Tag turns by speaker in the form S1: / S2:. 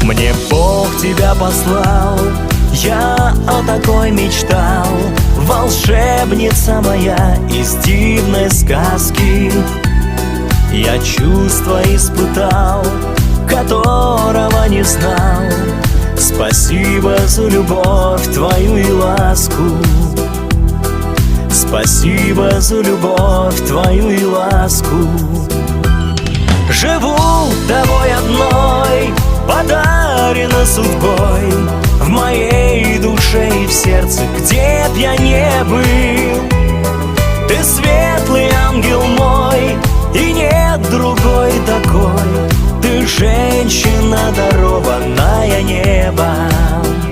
S1: Мне Бог тебя послал, я о такой мечтал. Волшебница моя из дивной сказки. Я чувство испытал, которого не знал. Спасибо за любовь твою и ласку. Спасибо за любовь твою и ласку. Живу тобой одной, подарена судьбой. В моей душе и в сердце, где б я не был. Ты светлый ангел мой, и нет другой такой. Ты женщина, дарованная небом.